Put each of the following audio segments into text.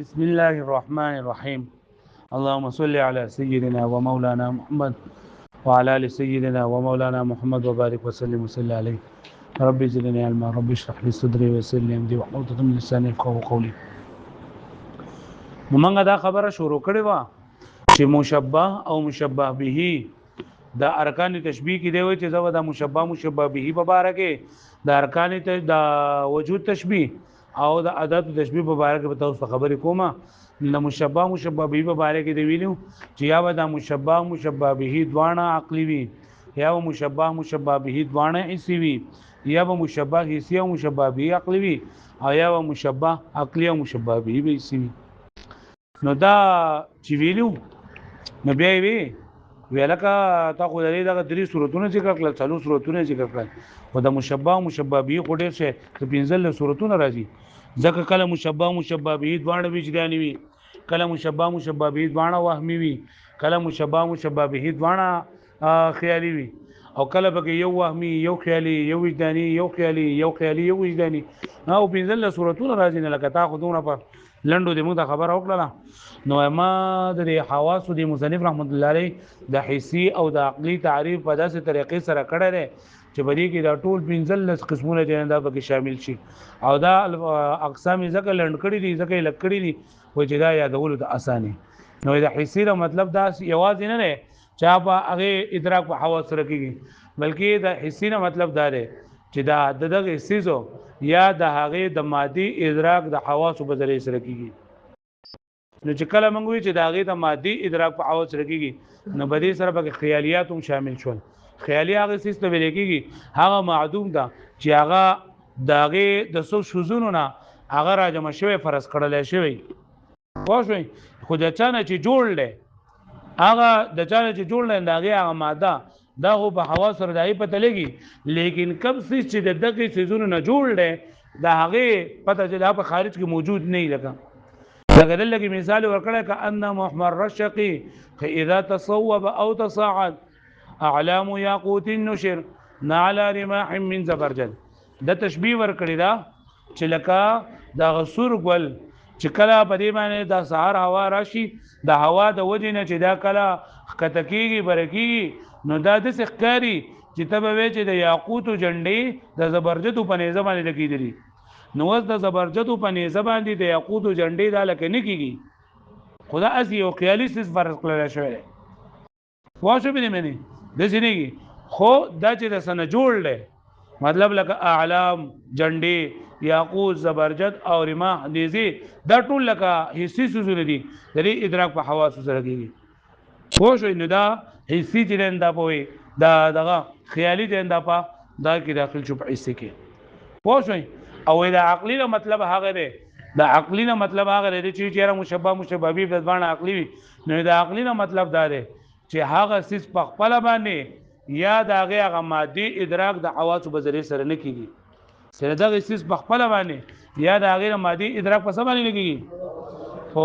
بسم الله الرحمن الرحيم. اللهم صل على سيدنا ومولانا محمد وعلى ال سيدنا ومولانا محمد وبارك وسلم وسلم عليه. ربي زدني علما، ربي اشرح لي صدري ويسر لي امري واحلل عقدة من لساني يفقهوا قولي. نو موږ دا خبره شروع کړې و چې مشبه او مشبه به د ارکان تشبیه کې دی، چې زو د مشبه به په باره کې د ارکان د وجود تشبیه او د عدد تشبیه په باره کې به تاسو خبرې کومه. د مشبه به په باره کې دی ویلو چې یا به د مشبه به دوانه عقلی وي، یا به مشبه به دوانه حسی وي، یا به مشبه حسی او مشبه به عقلی وي، او یا به مشبه عقلی او مشبه به حسی وي. نو دا چې ویلو نو بیا وی ویلکه تا خو دې دغه درې صورتونه ذکر کړل، څلور صورتونه ذکر کړل، او د مشبه به خو ډېر شه ته 15 صورتونه راځي. ځکه کله مشبه به دوانه وجداني وي، کله مشبه به دوانه وهمي وي، کله مشبه به دوانه خیالي وي، او کله به یو وهمي یو خیالي یو وجداني یو خیالي یو خیالي یو وجداني، او 15 صورتونه راځي. نه لکه تا خو دونه په لندو دې موږ ته خبره وکړه. نو ما د حواس د مصنف رحمت الله علیه د حسی او د عقلی تعریف په داسې طریقې سره کړی دی چې بری کې دا ټول 15 قسمونه دي دا پکې شامل شي، او دا اقسام ځکه لند کړي دي ځکه لکړي دي و چې دا یادول د اساني. نو د حسی دا مطلب دا یوازې نه دی چې په هغه ادراک په حواس سره کېږي، بلکې د حسی نه مطلب دا دی چې دا دغه حسیزو یا د هغه د مادي ادراک د حواس په ذریعہ سره کېږي. نو چې کله موږ وی چې د هغه د مادي ادراک په حواس سره کېږي، نو بدی سره به خیالیات هم شامل شول. خیالي هغه سیستم ویل کېږي هغه معدوم ده چې هغه دغه د څو شوزونو نه هغه راجمع شوی فرض کړل شوی واښوي، خو د چانه چې جوړل هغه د چانه چې جوړل هغه ماده دا خو په حواس سره دای پته لګي، لیکن کب چې د دغه سيزونو نه جوړل دا هغه پته چې دا په خارج کې موجود نه لګا. لکه دلته مثال ورکړه ک ان محمر الشقي اذا تصوب او تصاعد اعلام ياقوت النشر نعلى رماح من زبرجد. د تشبيه ورکړی دا چې لکه دا غسور ګل چې کله په دې باندې د سحر هوا راشي، د هوا د وجې نه چې دا کله خطکیږي برکیږي، نو دا د سخکاری چې تبه وی چې د یاقوت جنډې د زبرجد په نيزه باندې لګیدلی، نو وس د زبرجد په نيزه باندې د یاقوت جنډې دا لکه نه کیږي، خدا اسی او خیالي سیس فرق کړل شوی واښو به نه مني د سینېږي، خو دا چې د سن جوړل مطلب لکه اعلام جنډې یاقوت زبرجد او رماح دیزي دا ټول لکه حسي سوزونه دي د ادراک په حواس سره کیږي. خو شو نه دا حسي چې دا پوي دا دغه خیالي دا په دا کې داخل شو په حسي کې خو شو. او دا عقلی نه مطلب هغه دی، دا عقلی نه مطلب هغه دی چې چیرې مشبه به د ځوان عقلی وي، نو دا عقلی نه مطلب دا دی چې هغه سیس په خپل باندې یا د هغه مادي ادراک د حواس په ذریعہ سره نه کیږي، سره دغه سیس په خپل باندې یا د هغه مادي ادراک په سبا نه کیږي، خو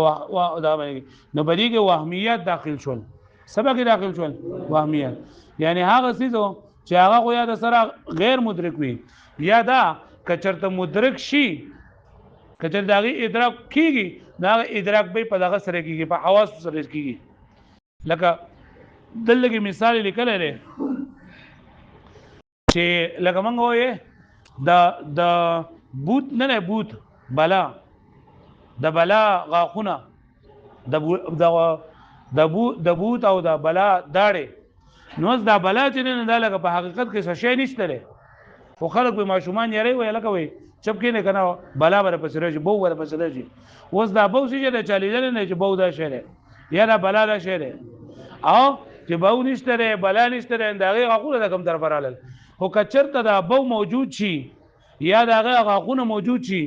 دا باندې نو بدی کې وهمیت داخل شول. سبا کې داخل شول وهمیت، یعنی هغه سیس چې هغه خو یا د سره غیر مدرک وي، یا دا کچرته مدرک شي کچر دغه ادراک کیږي، دا ادراک به په دغه سره کیږي په حواس سره کیږي. لکه دلته مثال لیکل لري چې لکه مونږ وایي د بوت نه بوت بلا د بلا غاخونه د بوت او د بلا داړي، نو دا بلا چې نه دا لکه په حقیقت کې څه شی نشته لري، خو خلک به ماشومان یې وایي لکه وایي چپ کې نه کنه بلا بر پسې راځي بو ور پسې راځي، اوس دا بو چې د چالیدل نه چې بو دا شی یا دا بلا دا شی او چې بو نشته بلا نشته دا هغه غاخونه د کوم طرف رالل، خو کچرته دا بو موجود شي یا دا هغه غاخونه موجود شي،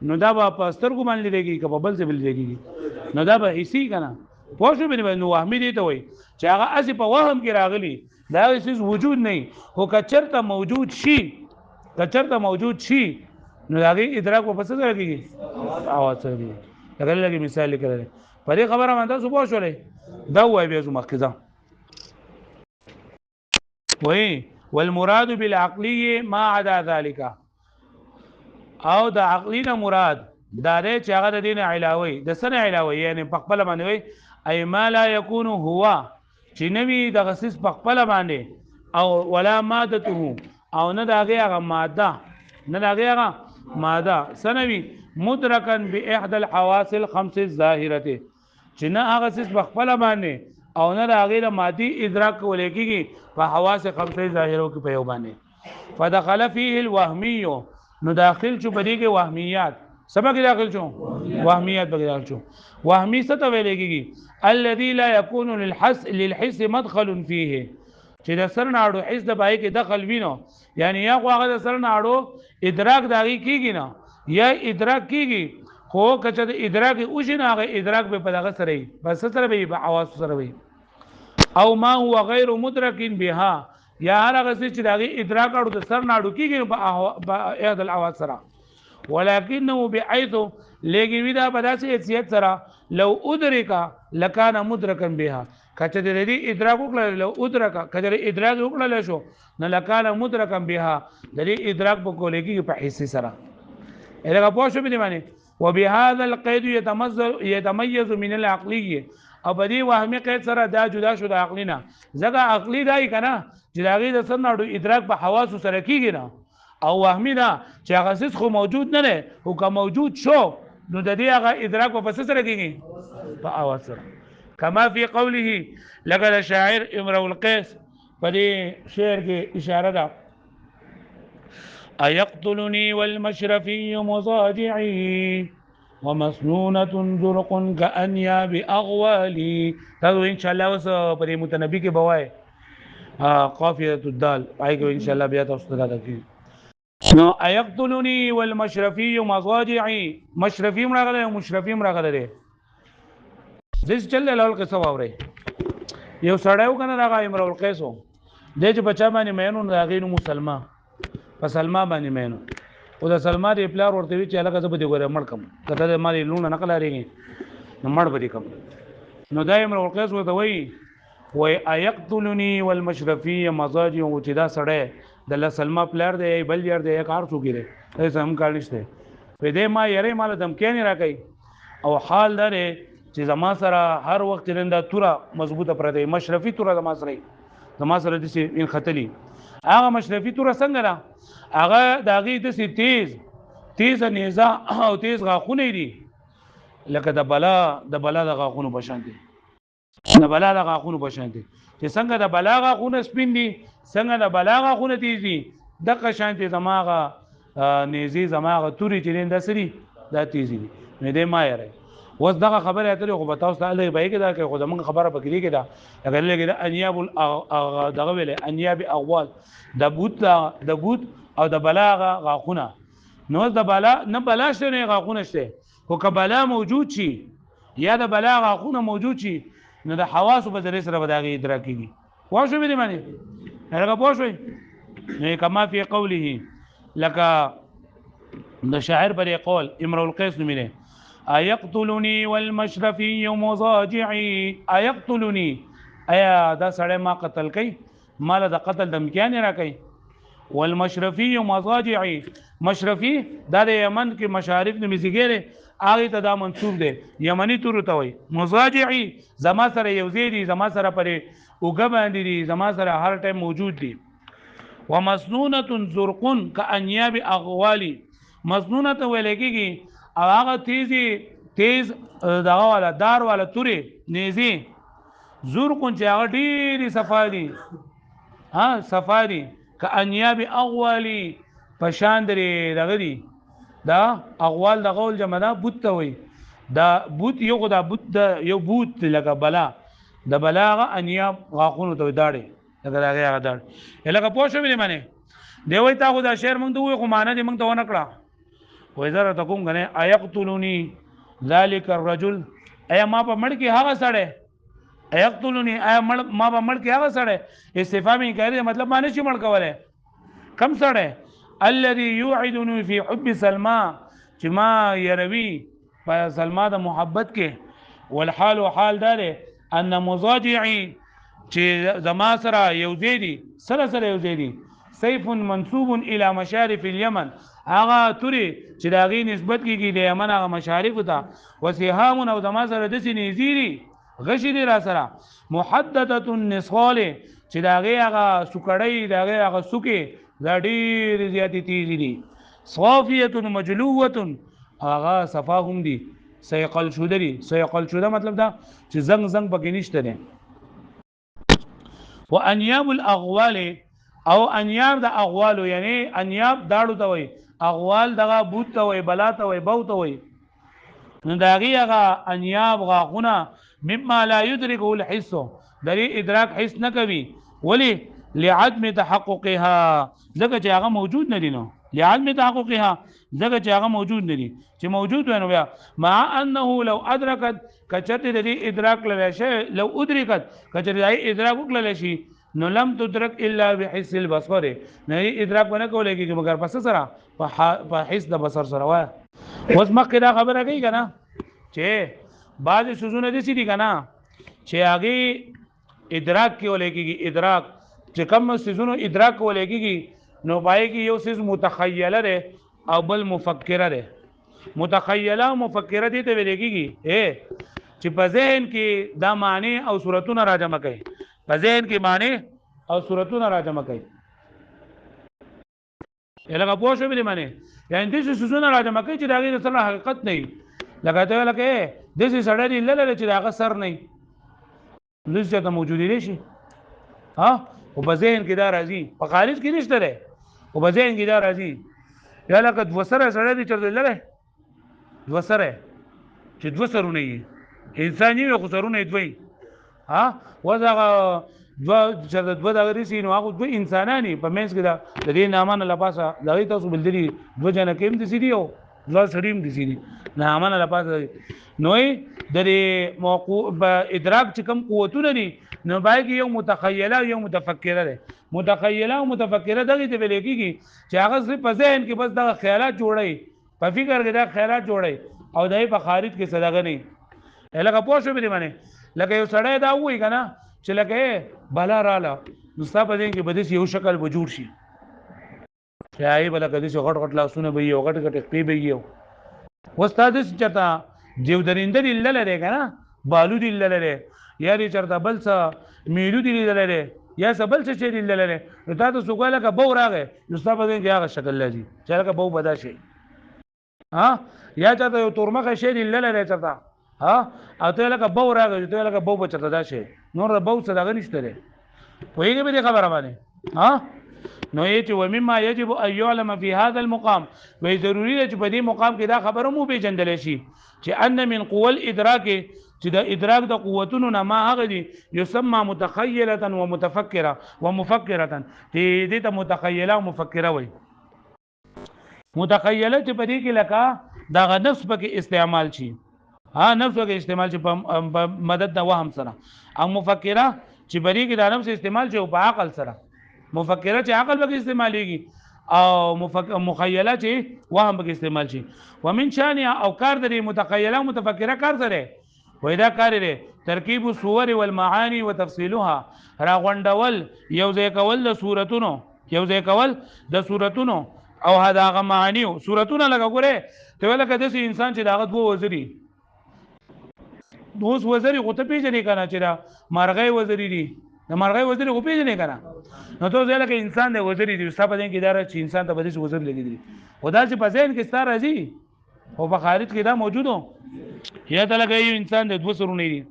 نو دا به پاستر کو باندې لګي که په بل څه بل لګي، نو دا به حسي کنه پوه شو به نو وهمي دي ته وای چې هغه اسی په وهم کې راغلي دا هیڅ وجود نه، خو کچرته موجود شي نو دا ادراک په څه سره کیږي اواز سره کیږي. لکه مثال لیکل په دې خبره باندې تاسو پوه شولې دا وای به زما مخکې وای والمراد بالعقليه ما عدا ذلك، او د عقلی نه مراد دا دې چې هغه د دین علاوه د سنه علاوه یعنی په خپل باندې وي اي ما لا يكون هو چې نوی د غسیس په خپل باندې او ولا مادته او نه داغه هغه ماده نه داغه هغه ماده سنوي مدرکا باحد الحواس الخمس الظاهره چې نه هغه سیس په خپل باندې او نه داغه د مادي ادراک ولیکيږي په حواس خمسه ظاهرو کې په یو باندې فدخل فيه الوهمي نو داخل شو په دې کې وهميات سبق داخل شو وهميات به داخل شو وهمي څه ته ویل کېږي الذي لا يكون للحس مدخل فيه چې د سر ناړو حس د پای کې دخل وینو یعنی یا هغه د سر ناړو ادراک داغي کیږي نه یا ادراک کیږي خو کچه د ادراک او شنه هغه ادراک به په دغه سره بس سره به په حواس سره وي او ما هو غیر مدرک بها یا هغه څه چې دغه ادراک اړو د سر ناړو کیږي په احد الحواس سره ولكنه بحيث لګي دا په داسې حیثیت سره لو ادرک لکان مدرکا بها کچه د دې ادراک وکړل لو ادرک کچه ادراک وکړل شو نه لکان مدرکا بها د دې ادراک په کولې کې په حصے سره الهغه پوه شو به معنی وبهذا القيد يتميز من العقليه او په دې وهمي قید سره دا جدا شو د عقلینا ځکه عقلی دای کنه چې داغه د سرناړو ادراک په حواس سره کیږي نه او وهمي نه چې هغه څه خو موجود نه نه او که موجود شو نو د دې هغه ادراک په څه سره کیږي په حواس سره کما فی قوله لقد الشاعر امرؤ القیس په دې شعر کې اشاره ده ايقتلني والمشرفي مضاجعي ومسنونة زرق كأنياب أغوالي تاسو ان شاء الله وس پر متنبي کې بوای قافيه الدال پای کې ان شاء الله بیا تاسو ته راځي نو ايقتلني والمشرفي مضاجعي مشرفي مرغله مشرفي مرغله دې چل له قصه واوري یو سړیو کنه راغی امرؤ القیسو دې چې بچا باندې مینو راغی نو مسلمان په سلمان باندې مینو او د سلمان دی پلار ورته وی چې هغه څه به دی ګوره مړ کم کته د مالي لونه نقل لري نو مړ به کم نو دایم ورقص ورته وی ايقتلني والمشرفي مزاجي او چې دا سړی د سلمان پلار دی بل یار دی کار څو ګره هیڅ هم کار نشته په دې ما یې مال دمکې نه راکې او حال دا چې زما سره هر وخت لنده توره مضبوطه پر دی مشرفي توره زما سره د ان خطلی هغه مشرفي توره څنګه ده هغه داغي د تیز نیزه او تیز غاخونه دي لکه د بلا د غاخونو بشانتي د بلا د غاخونو بشانتي چې څنګه د بلا غاخونه سپین دي څنګه د بلا غاخونه تیز دي د قشانتي زماغه نیزي زماغه توري چې د سری دا تیز دي مې دې ما یاره اوس دغه خبره اترې خو بتاو ستاله به کې دا کې خو زمونږ خبره پکې کې دا اگر لګي دا انیاب دغه ویلې انیاب اغوال د بوت او د بلاغه غاخونه نو د بلا نه بلاش نه غاخونه شته خو که بلا موجود شي یا د بلا غاخونه موجود شي نو د حواس په ذریعہ سره بداغي ادراک کیږي واښو به دې معنی هغه پوښوي نه کما فی قوله لك د شاعر پر قول امرؤ القیس نومینه ايقتلني والمشرفي مضاجعي ايقتلني ایا دا سړی ما قتل کوي مال د قتل د امکان را کوي والمشرفي مضاجعي مشرفي دا د یمن کې مشارف نه مزګره هغه ته دا منسوب دی یمنی تور ته وي مضاجعي زما سره یوزي دي زما سره پرې اوګه باندې دي زما سره هر ټیم موجود دي ومسنونه زرق كانياب اغوالي مسنونه ولګيږي او هغه تیز دغه والا دار والا توري نيزي زور کون چې هغه ډېری صفادي صفادي كانياب اغوالي پشاندري دغه دي دا اغوال د غول جمع ده بوت ته وي دا بوت یو دا بوت د یو بوت لکه بلا د بلاغه انياب غاخونو ته داړي دغه هغه داړي لکه پوښښ ویلې معنی دی وای تا خو دا شعر مونږ ته وای خو معنی دې مونږ ته ونه کړه وزاره تکوم غنه ايقتلني ذلك الرجل اي ما په مړ کې هغه سړی ايقتلني اي ما په مړ کې هغه سړی استفهامي کوي مطلب معنی شي مړ کوله کم سړی الذي يوعدني في حب سلمى چې ما يروي په سلمى د محبت کې والحال حال دار ان مضاجعي چې زما سره یو دی سره یو دی سيف منسوب الى مشارف اليمن هغه توري چې دا غي نسبت کیږي د یمن هغه مشارف ته وسهام او د ما سره د سینېزيري غشي دي را سره محدده النصال چې دا غي هغه سکړی دا غي هغه سکه دا ډیر زیاتې تیزی دي صافيه مجلوه هغه صفاهم دي سيقل شودري سيقل شوده مطلب دا چې زنګ زنګ پکې نشته دي وانياب الاغوال او انياب د اغوال یعنی انياب داړو ته وي اغوال دغه بوت ته وي بلا ته وي بو ته وي نو داغي هغه انياب غاغونه مما لا يدركه الحس دري ادراک حس نه کوي ولی لعدم تحققها ځکه چې هغه موجود نه دي نو لعدم تحققها ځکه چې هغه موجود نه دي چې موجود ونه بیا مع انه لو ادركت کچته د دې ادراک لوي شي لو ادركت کچته د ادراک وکړل شي نو لم تدرك الا بحس البصر نه ادراک ونه کولای کیږي مګر پس سره په حس د بصر سره وای اوس مخکې دا خبره کوي کنه چې بعض سوزونه دي سړي کنه چې هغه ادراک کولای کیږي ادراک چې کوم سوزونه ادراک کولای کیږي نو پای کې یو سیز متخیله ده او بل مفکره ده متخیله او مفکره دي ته ویل کیږي چې په ذهن کې دا معنی او صورتونه راجمع کوي په ذهن کې معنی او صورتونه راجمع کوي لکه پوه شو به معنی یعنی دې سوزونه راجمع کوي چې دا غیر سره حقیقت نه لکه ته لکه دې سړی دی لره چې دا سر نه لږه ته موجود دي شي ها او په ذهن کې دا راځي په خارج کې نشته ده او په ذهن کې دا راځي یا لکه دوسره سره دي چې لره دوسره چې دوسرونه یي انساني او خسرونه دوی ها وځه دو چې دو دغه رسي نو هغه دوی انسانانی په منځ کې دا د دې نامانه لپاسه دغه تاسو بلدري دو جن کېم دي سي دي او لا سړیم دي سي دي نامانه لپاسه نوې د موقوع ادراک چې کوم قوتونه دي نو باید یو متخیله او یو متفکره ده متخیله او متفکره دغه ته ویل کېږي چې هغه صرف په ذهن کې بس دغه خیالات جوړي په فکر کې دا خیالات جوړي او دای په خارج کې صدقه نه لکه پوه شو به معنی لکه یو سړی دا وایي کنه چې لکه بلا رااله نو ستا په ذهن کې به یو شکل وجود شي شای بل کدي چې غټ غټ لاسونه به یو غټ غټ خپې به یو واستاد چتا دیو درینده دی لره کنه بالو دی لره یا دې چرته بل څه میلو دی لره یا څه بل څه چي دی لره نو تاسو سوګاله کا بو راغې نو ستا په ذهن کې هغه شکل لږی چې لکه بو بدا شي ها یا چاته یو تورمخه شي دی لره چرته ها او ته لکه بو راغې ته لکه بو بچته دا شي نور بو څه دغه نشته لري وایي به خبره باندې ها نو یې چې ومما يجب ان يعلم في هذا المقام وی ضروری ده چې په دې مقام کې دا خبره مو پیژندل شي چې ان من قوه الادراک چې د ادراک د قوتونو نه ما هغه دي يسمى متخيله ومتفكره ومفكره دې ته متخيله او مفکره وي متخيله چې په دې کې لکه دا نفس پکې استعمال شي ها نفس پکې استعمال شي په مدد د وهم سره او مفکره چې په دې کې د نفس استعمال شي او په عقل سره مفکره چې عقل به استعمالېږي او مخیله چې وهم به استعمال شي ومن شان او کار درې متخیله او متفکره کار سره وای دا کار لري ترکیب الصور والمعاني وتفصيلها راغونډول یو ځای کول د صورتونو یو ځای کول د صورتونو او هغه معانی صورتونه لګه ګوره ته ولکه د انسان چې داغه دوه وزري دوه وزري غوته پیژنې کنه چې دا مرغې وزري دي د مرغې وزري غو پیژنې کنه نو ته ځکه انسان د وزري دي صاحب دې کې دار چې انسان ته بدیش وزر لګیدي خدا چې په ذهن کې ستاره راځي او په خارج کې دا موجودو یا ته لګي یو انسان د دوه سرونه دي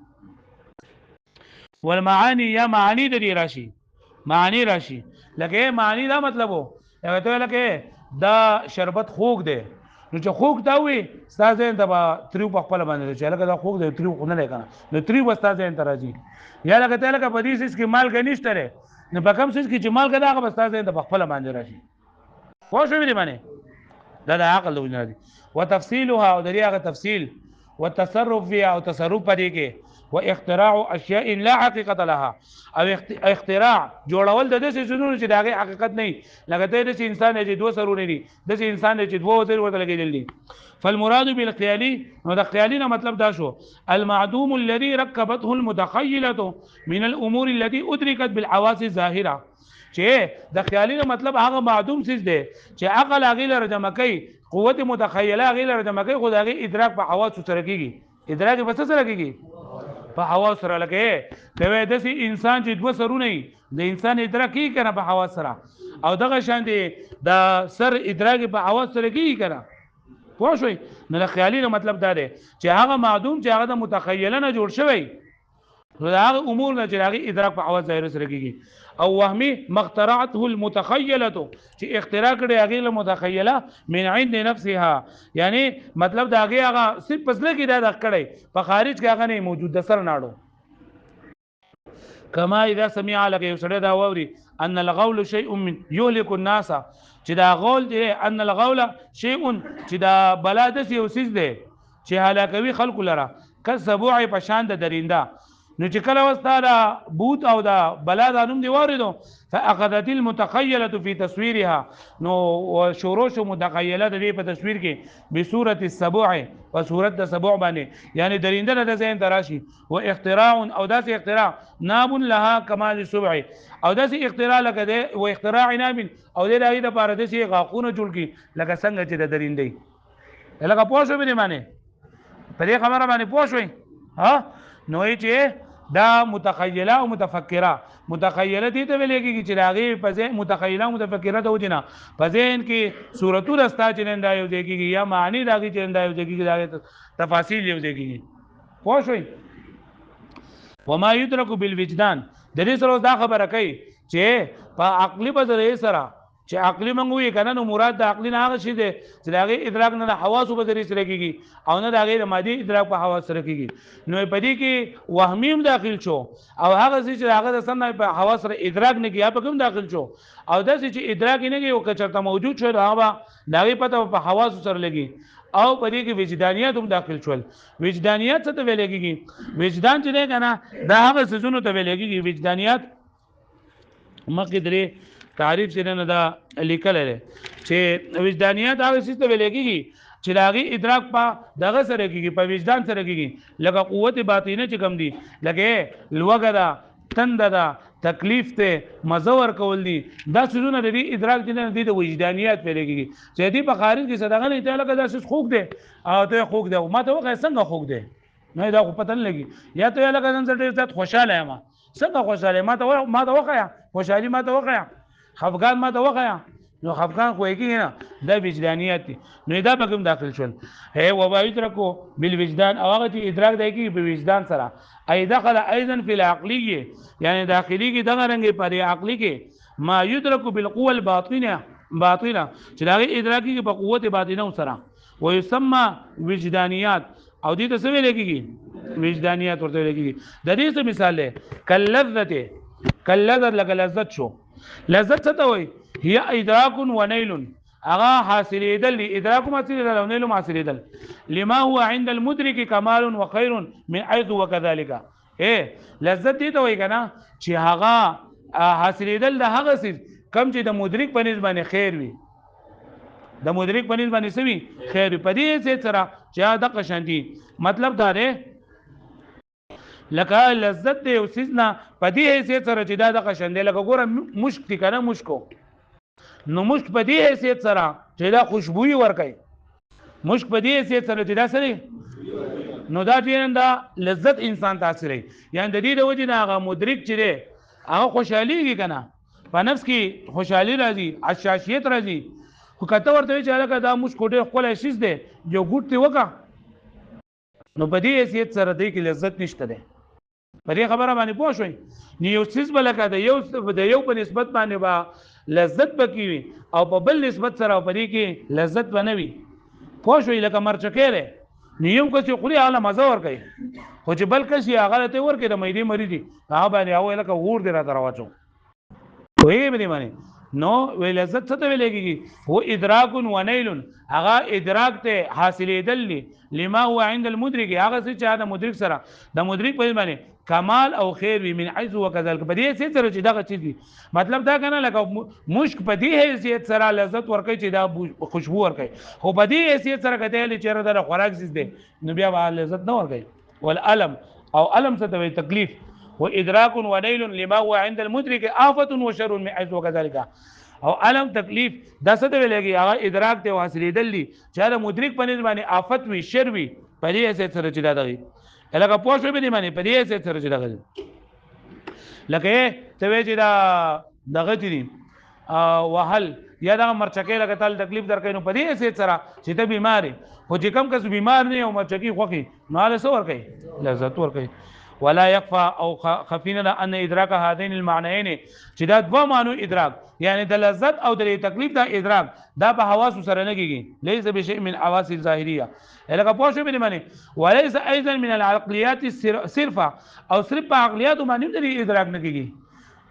والمعاني یا معانی د راشي معنی راشي لکه معنی دا مطلب وو ته لکه دا شربت خوږ دی نو چې خوږ تا وي ستاسو ته به تریو په خپل باندې چې لکه دا خوږ دی تریو نه لګا نو تریو ستاسو ته راځي یا لکه ته لکه په دې سیس کې مال کې نشته لري نو په کوم سیس کې چې مال کې دا هغه ستاسو ته په خپل باندې راشي خو شو ویلې باندې دا د عقل د وجنادي وتفصيلها او دریغه تفصیل والتصرف فيها او تصرف پدې کې واختراع اشياء لا حقيقه لها او اختراع جوړول د دې شنو چې دغه حقیقت نه لکه د انسان چې دوه سرونه دي د انسان چې دوه وزر ورته لګیدل دي فالمراد بالخيالي نو د خيالي نه مطلب دا شو المعدوم الذي ركبته المتخيله من الامور التي ادركت بالحواس الظاهره چې د خیالي نه مطلب هغه معدوم څه دی چې عقل هغه لره جمع کوي قوت متخیله هغه لره جمع کوي خو هغه ادراک په حواس سره کیږي ادراک په څه سره کیږي په حواس سره لکه ته د انسان چې دوه سرونه د انسان ادراک کیږي کنه په حواس سره او دغه شان دي د سر ادراک په حواس سره کیږي کنه پوه شئ نو د خیالي نه مطلب دا دی چې هغه معدوم چې هغه د متخیله نه جوړ شوی هغه امور نه چې هغه ادراک په حواس ظاهر سره کیږي او وهمي مخترعته المتخيله چې اختراع کړي هغه له متخيله من عند نفسها یعنی مطلب دا هغه صرف پسله کې دا کړي په خارج کې هغه نه موجود د سر ناړو کما اذا سمع لك يسړه دا ووري ان الغول شيء من يهلك الناس چې دا غول دی ان الغول شيء چې دا بلادس یو سیز دی چې هلاکوي خلق لره کسبوع په شان د درینده نو چې کله واستاله بوت او دا بلا د نوم دی واردو فاخذت المتخيله في تصويرها نو شروش متخيله د دې په تصویر کې بصوره السبوع په صورت د سبوع باندې یعنی درینده د ذهن تراشي و اختراع او داس اختراع ناب لها کمال السبع او داس اختراع لکه ده و اختراع ناب او د دې د پاره د شي غاقونه جوړ کی لکه څنګه چې د درینده لکه پوښو به معنی په دې خبره باندې پوښوي ها نو چې دا متخیله او متفکره متخیله دي ته ویل کېږي چې راغي په ذهن متخیله او متفکره ته ودینه په ذهن کې صورتونه ستا چې نندا یو دی کېږي یا معنی راغي چې نندا یو دی کېږي دا تفاصیل یو دی کېږي پوه شئ وما يدرك بالوجدان د دې سره دا خبره کوي چې په عقلي په ذریعہ سره چې عقلي منغوي کنه نو مراد د عقلي نه هغه شی دی چې هغه ادراک نه حواس په ذریعہ سره کیږي او نه د هغه مادي ادراک په حواس سره کیږي نو په دې کې وهمیم داخل شو او هغه چې هغه د سن په حواس سره ادراک نه کیه په کوم داخل شو او د چې ادراک نه کیو کچرته موجود شو هغه دغه پته په حواس سره لګي او په دې کې وجدانیت هم داخل شول وجدانیت څه ته ویل کېږي وجدان چې نه کنه دا هغه سيزونو ته ویل کېږي وجدانیت مخکې درې تعریف سره نه دا لیکل لري چې وجدانیت هغه څه ته ویل کېږي چې لاغي ادراک په دغه سره کېږي په وجدان سره کېږي لکه قوت باطینه چې کم دي لکه لوګه دا تند دا تکلیف ته مزه ور کول دي دا سونه د ادراک دي نه دي د وجدانیت په لګي چې دې په خارج کې صدقه نه ته لکه دا څه خوګ دي او ته خوګ دي ما ته وخه څنګه خوګ دي نه دا خو پته نه لګي یا ته لکه نن ډېر زیات خوشاله یم څنګه خوشاله ما ته وخه خوشالي ما ته وخه خفقان ما ته وخه نو خفقان خو یې نه د وجدانیت نو دا په کوم داخل شول هي و بايدرکو بالوجدان او هغه چې ادراک دی کی په وجدان سره اي دخل ايضا في العقليه يعني داخلي کې دغه رنګ پر عقلي کې ما يدرك بالقوه الباطنه چې دا ادراکي په قوت باطنه سره ويسمى وجدانيات او دې ته څه ویل کېږي وجدانيات ورته ویل کېږي د دې څه مثال دی کلذت لك لذت شو لذت څه ته وایي هي ادراك ونيل اغا حاصلېدل ادراک حاصلېدل او نیل حاصلېدل لما هو عند المدرك كمال وخير من حيث وكذلك لذت دې ته وایي کنه چې هغه حاصلېدل د هغه څه کم چې د مدرک په نسبت باندې خیر وي د مدرک په نسبت باندې سوي خیر په دې سره چې دا قشندي مطلب دا دی لکه لذت دی او سيزنا په دې حیثیت سره چې دا د قشندې لکه ګوره مشک دي کنه مشکو نو مشک په دې حیثیت سره چې دا خوشبوئی ورکي مشک په دې حیثیت سره چې دا سره نو دا چې دا لذت انسان تاثیري یعنی د دې د وجې نه هغه مدرک چې دی هغه خوشحاليږي کنه په نفس کې خوشحالي راځي عشاشیت راځي خو کته ورته چې هغه دا مشک ډېر خپل شیز دی یو ګوټ دی وکا نو په دې حیثیت سره دی کې لذت نشته ده په دې خبره باندې پوه شئ یو څه بلکه د یو په نسبت باندې با لذت بکوي او په بل نسبت سره په دې کې لذت بنوي پوه شئ لکه مرچکه ده نیوم کسي خوري اعلی مزه ور کوي خو چې بل کسي هغه ته ور کوي د مېدی مریدي هغه باندې هغه لکه ور دی را دراوچو وې به باندې نو وی لذت څه ته ویل کېږي هو ادراک و نیل هغه ادراک ته حاصلېدل لما هو عند المدرك هغه چې دا مدرک سره د مدرک په معنی کمال او خیر وي من عز وكذلك په دې سره چې دغه چیز دي مطلب دا کنه لکه مشک په دې حیثیت سره لذت ورکوي چې دا خوشبو ورکوي خو په دې حیثیت سره کته چې دا خوراک چیز دی نو بیا لذت نه ورکوي والالم او الم څه ته تکلیف وادراك ودليل لما هو عند المدرك آفة وشر من حيث وكذلك او علم تکلیف دا څه دی لګي هغه ادراک ته حاصلېدل دي چې دا مدرک په نسبت باندې آفت وي شر وي په دې څه سره چې دا دی لکه پوه شو به دې باندې په دې څه سره چې دا لکه ته وی چې دا دغه دي وهل یا دا مرچکه لکه تل تکلیف درکې نو په دې څه سره چې ته بیمار او چې کم کس بیمار نه او مرچکی خوخي نو له څور کوي لذت ور کوي ولا يخفى او خفينا ان ادراك هذين المعنيين چې دا دوه معنی ادراک یعنی د لذت او د تکلیف دا ادراک دا په حواس سره نه کیږي ليس بشيء من حواس الظاهريه لکه پوه شو به معنی وليس ايضا من العقليات صرفا او صرف په عقليات باندې د ادراک نه کیږي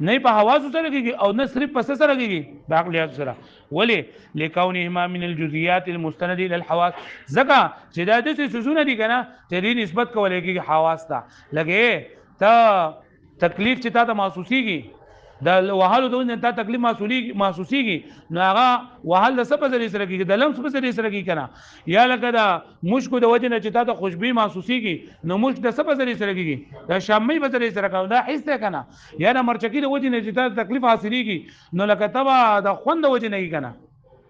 نه په حواس سره کیږي او نه صرف په سره کیږي په عقليات سره ولي لكونهما من الجزئيات المستنده الى الحواس زکه چې دا د څه سوزونه دي کنه چې دې نسبت کولای کیږي حواس ته لګي ته تکلیف چې تا محسوسيږي دا وهلو د تا تکلیف محسوسيږي نو هغه وهل د څه په ذریعہ سره کیږي د لمس په ذریعہ سره کیږي کنه یا لکه دا مشکو د وجه نه چې تا خوشبو محسوسيږي نو مشک د څه په ذریعہ سره کیږي د شامي په ذریعہ سره کوي دا حس ده کنه یا د مرچکی د وجه نه چې تا تکلیف حاصلېږي نو لکه تبا د خوند وجه نه کنه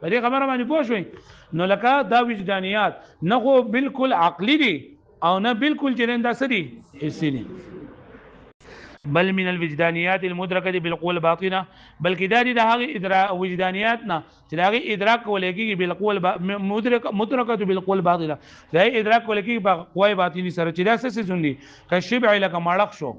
په دې خبره باندې پوه شئ نو لکه دا وجدانيات نه خو بالکل عقلي دي او نه بالکل چرنده سدي حسي دي بل من الوجدانيات المدركه بالقوه الباطنه بلکې دا دي د هغه ادراک وجدانيات نه چې هغه ادراک ولګي بالقوه مدركه بالقوه الباطنه دا ادراک ولګي په قوه باطنی سره چې دا څه سندي کشبع لك مړق شو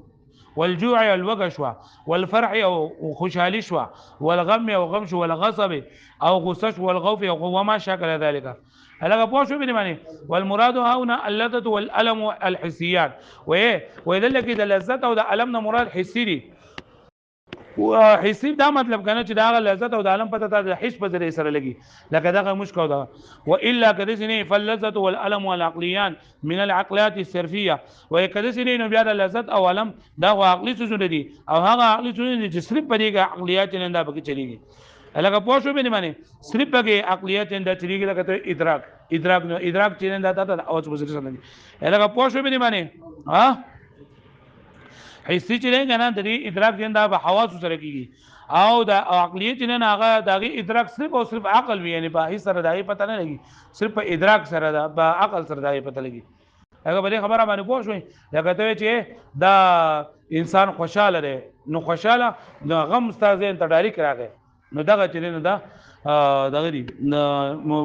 والجوع والوغش والفرح او خوشحالي شو والغم او غم شو والغصب او غصه والغوف او وما شاكل ذلك هلغه پوه شو به معنی والمراد هنا اللذة والالم الحسيات ويدل کې د لذت او د الم نه مراد حسي دي وحسي دا مطلب کنه چې دا لذت او د الم پته د حس په ذریعہ سره لګي لکه دا مشکو دا والا کدسنه فاللذة والالم والعقليان من العقليات الصرفيه وکدسنه نو بیا د لذت او الم دا عقلي څه دي او هغه عقلي څه دي چې صرف په دې عقليات نه دا پکې چلیږي لکه پوه شو به معنی صرف پکې عقليات نه چلیږي لکه ادراک نو ادراک چې نه دا ته او څه وسره نه لکه پوه شو به معنی ها حسي چې نه کنه د ادراک چې دا په حواس سره کیږي او د عقليت نه هغه دغه ادراک صرف او صرف عقل وي یعنی په هیڅ سره دغه پته نه لګي صرف په ادراک سره دا په عقل سره دغه پته لګي هغه به خبره باندې پوه شوي لکه ته چې دا انسان خوشاله دی نو خوشاله نو غم ستاسو ته ډایرک راغی نو دغه چې نه دا دغه دي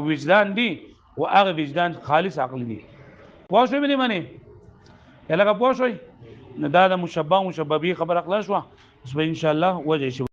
وجدان دي او هغه وجدان خالص عقل دي پوه شو به معنی لکه پوه شوي نو دا د مشبه مشببي خبر اخلاص وا ان شاء الله وجه